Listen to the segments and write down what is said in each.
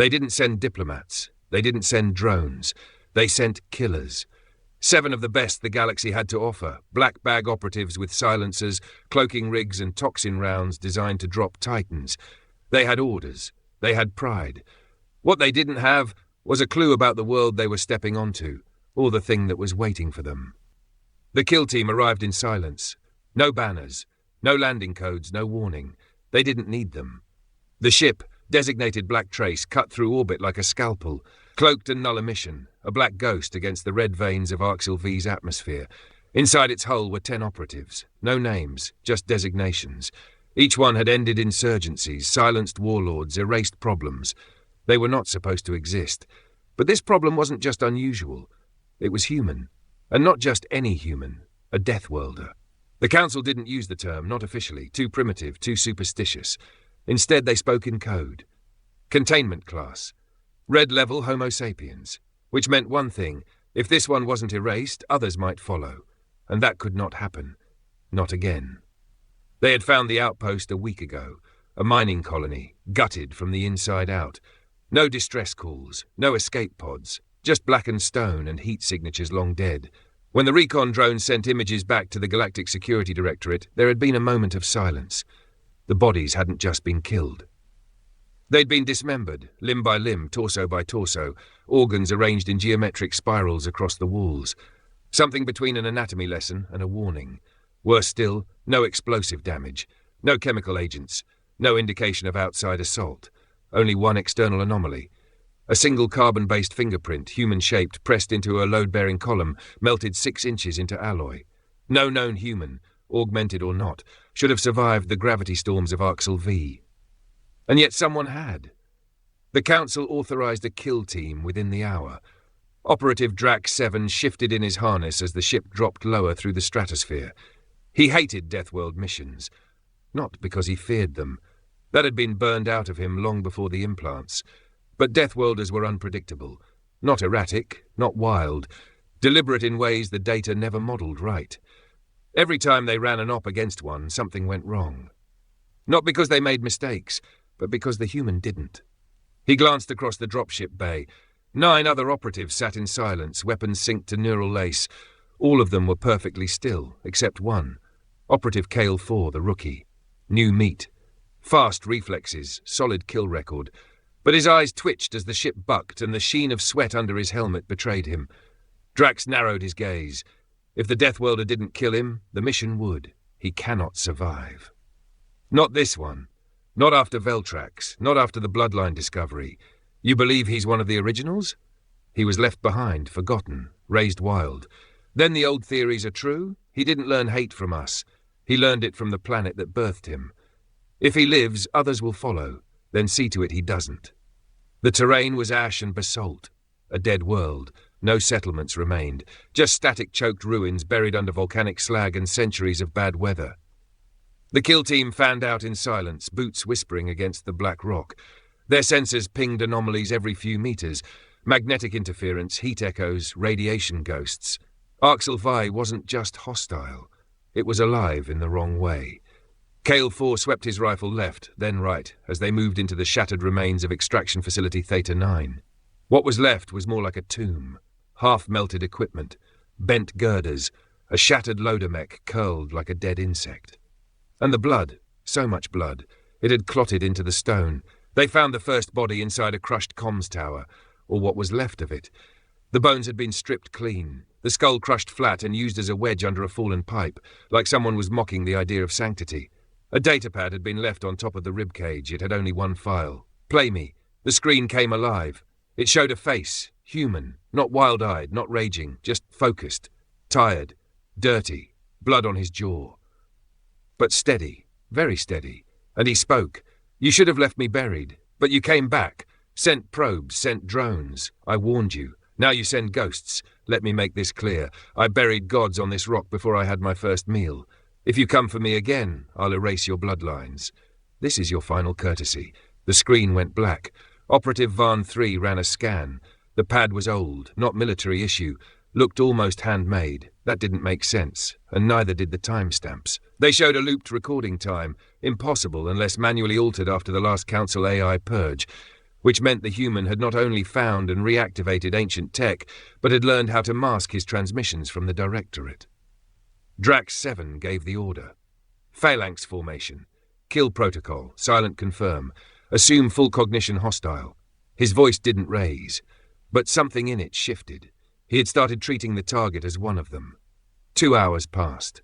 They didn't send diplomats. They didn't send drones. They sent killers. 7 of the best the galaxy had to offer, black bag operatives with silencers, cloaking rigs and toxin rounds designed to drop titans. They had orders. They had pride. What they didn't have was a clue about the world they were stepping onto, or the thing that was waiting for them. The kill team arrived in silence. No banners, no landing codes, no warning. They didn't need them. The ship, designated Black Trace, cut through orbit like a scalpel, cloaked and null emission, a black ghost against the red veins of Arxil V's atmosphere. Inside its hull were 10 operatives. No names, just designations. Each one had ended insurgencies, silenced warlords, erased problems. They were not supposed to exist. But this problem wasn't just unusual. It was human. And not just any human. A Deathworlder. The Council didn't use the term, not officially. Too primitive, too superstitious. Instead, they spoke in code. Containment class. Red level Homo sapiens. Which meant one thing. If this one wasn't erased, others might follow. And that could not happen. Not again. They had found the outpost a week ago. A mining colony, gutted from the inside out. No distress calls, no escape pods. Just blackened stone and heat signatures long dead. When the recon drone sent images back to the Galactic Security Directorate, there had been a moment of silence. The bodies hadn't just been killed. They'd been dismembered, limb by limb, torso by torso, organs arranged in geometric spirals across the walls. Something between an anatomy lesson and a warning. Worse still, no explosive damage, no chemical agents, no indication of outside assault. Only one external anomaly. A single carbon-based fingerprint, human-shaped, pressed into a load-bearing column, melted 6 inches into alloy. No known human, augmented or not, should have survived the gravity storms of Arxil V. And yet someone had. The Council authorized a kill team within the hour. Operative Drax 7 shifted in his harness as the ship dropped lower through the stratosphere. He hated Deathworld missions. Not because he feared them. That had been burned out of him long before the implants. But Deathworlders were unpredictable. Not erratic, not wild. Deliberate in ways the data never modelled right. Every time they ran an op against one, something went wrong. Not because they made mistakes, but because the human didn't. He glanced across the dropship bay. 9 other operatives sat in silence, weapons synced to neural lace. All of them were perfectly still, except one. Operative Kale 4, the rookie. New meat. Fast reflexes, solid kill record. But his eyes twitched as the ship bucked and the sheen of sweat under his helmet betrayed him. Drax narrowed his gaze. If the Deathworlder didn't kill him, the mission would. He cannot survive. Not this one. Not after Veltrax. Not after the Bloodline discovery. You believe he's one of the originals? He was left behind, forgotten, raised wild. Then the old theories are true? He didn't learn hate from us. He learned it from the planet that birthed him. If he lives, others will follow. Then see to it he doesn't. The terrain was ash and basalt. A dead world. No settlements remained. Just static-choked ruins buried under volcanic slag and centuries of bad weather. The kill team fanned out in silence, boots whispering against the black rock. Their sensors pinged anomalies every few meters. Magnetic interference, heat echoes, radiation ghosts. Arxil Vi wasn't just hostile. It was alive in the wrong way. Kale 4 swept his rifle left, then right, as they moved into the shattered remains of extraction facility Theta 9. What was left was more like a tomb. Half-melted equipment, bent girders, a shattered loader mech curled like a dead insect. And the blood, so much blood, it had clotted into the stone. They found the first body inside a crushed comms tower, or what was left of it. The bones had been stripped clean, the skull crushed flat and used as a wedge under a fallen pipe, like someone was mocking the idea of sanctity. A datapad had been left on top of the ribcage. It had only one file. Play me. The screen came alive. It showed a face, human, not wild-eyed, not raging, just focused, tired, dirty, blood on his jaw. But steady, very steady. And he spoke. You should have left me buried, but you came back. Sent probes, sent drones. I warned you. Now you send ghosts. Let me make this clear. I buried gods on this rock before I had my first meal. If you come for me again, I'll erase your bloodlines. This is your final courtesy. The screen went black. Operative Varn 3 ran a scan. The pad was old, not military issue. Looked almost handmade. That didn't make sense, and neither did the timestamps. They showed a looped recording time. Impossible unless manually altered after the last Council AI purge. which meant the human had not only found and reactivated ancient tech, but had learned how to mask his transmissions from the Directorate. Drax 7 gave the order. Phalanx formation. Kill protocol. Silent confirm. Assume full cognition hostile. His voice didn't raise, but something in it shifted. He had started treating the target as one of them. 2 hours passed.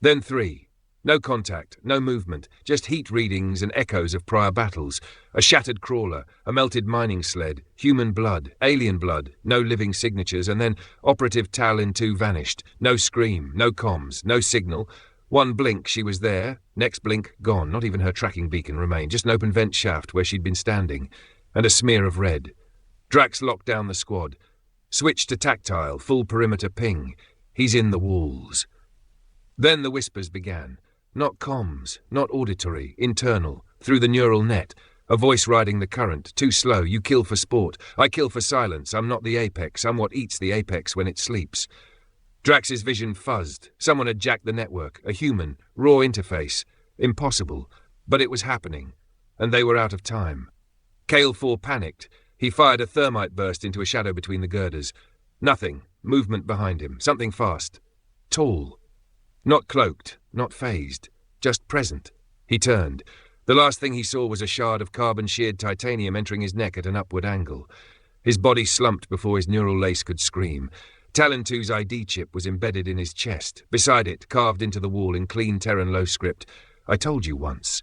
Then 3. No contact, no movement, just heat readings and echoes of prior battles. A shattered crawler, a melted mining sled, human blood, alien blood, no living signatures, and then Operative Talin 2 vanished. No scream, no comms, no signal. One blink, she was there. Next blink, gone. Not even her tracking beacon remained, just an open vent shaft where she'd been standing. And a smear of red. Drax locked down the squad. Switched to tactile, full perimeter ping. He's in the walls. Then the whispers began. Not comms, not auditory, internal, through the neural net. A voice riding the current. Too slow, you kill for sport. I kill for silence. I'm not the apex. I'm what eats the apex when it sleeps. Drax's vision fuzzed. Someone had jacked the network. A human. Raw interface. Impossible. But it was happening. And they were out of time. Kale 4 panicked. He fired a thermite burst into a shadow between the girders. Nothing. Movement behind him. Something fast. Tall. Not cloaked. Not phased. Just present. He turned. The last thing he saw was a shard of carbon-sheared titanium entering his neck at an upward angle. His body slumped before his neural lace could scream. Talon 2's ID chip was embedded in his chest. Beside it, carved into the wall in clean Terran low script, I told you once.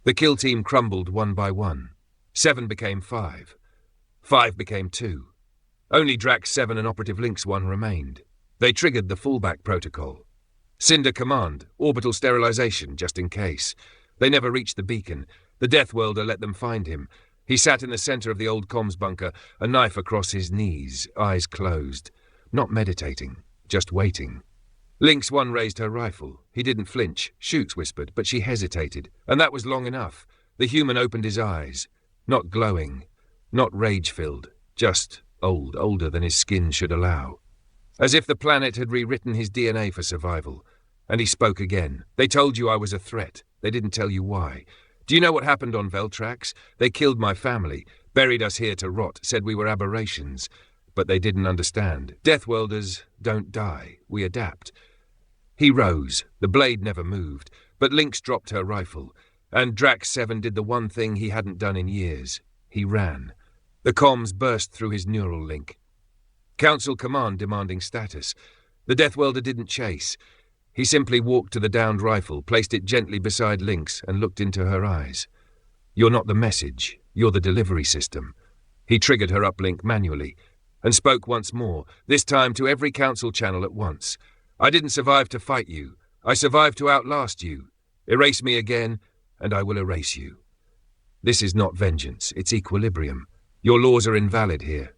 The kill team crumbled one by one. 7 became 5. 5 became 2. Only Drax 7 and Operative Lynx 1 remained. They triggered the fallback protocol. Cinder Command, orbital sterilization, just in case. They never reached the beacon. The Deathworlder let them find him. He sat in the center of the old comms bunker, a knife across his knees, eyes closed. Not meditating, just waiting. Lynx 1 raised her rifle. He didn't flinch. Shoot, whispered, but she hesitated. And that was long enough. The human opened his eyes. Not glowing. Not rage-filled. Just old, older than his skin should allow. As if the planet had rewritten his DNA for survival. And he spoke again. They told you I was a threat. They didn't tell you why. Do you know what happened on Veltrax? They killed my family, buried us here to rot, said we were aberrations. But they didn't understand. Deathworlders don't die. We adapt. He rose. The blade never moved. But Lynx dropped her rifle. And Drax 7 did the one thing he hadn't done in years. He ran. The comms burst through his neural link. Council command demanding status. The Deathworlder didn't chase. He simply walked to the downed rifle, placed it gently beside Lynx, and looked into her eyes. You're not the message. You're the delivery system. He triggered her uplink manually, and spoke once more, this time to every council channel at once. I didn't survive to fight you. I survived to outlast you. Erase me again, and I will erase you. This is not vengeance. It's equilibrium. Your laws are invalid here.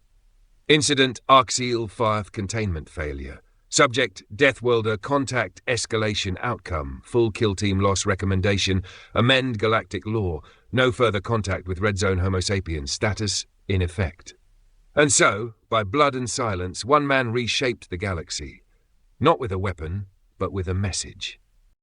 Incident Arxeel Farth containment failure. Subject Deathworlder contact escalation outcome. Full kill team loss recommendation. Amend Galactic law. No further contact with Red Zone Homo sapiens. Status in effect. And so, by blood and silence, one man reshaped the galaxy. Not with a weapon, but with a message.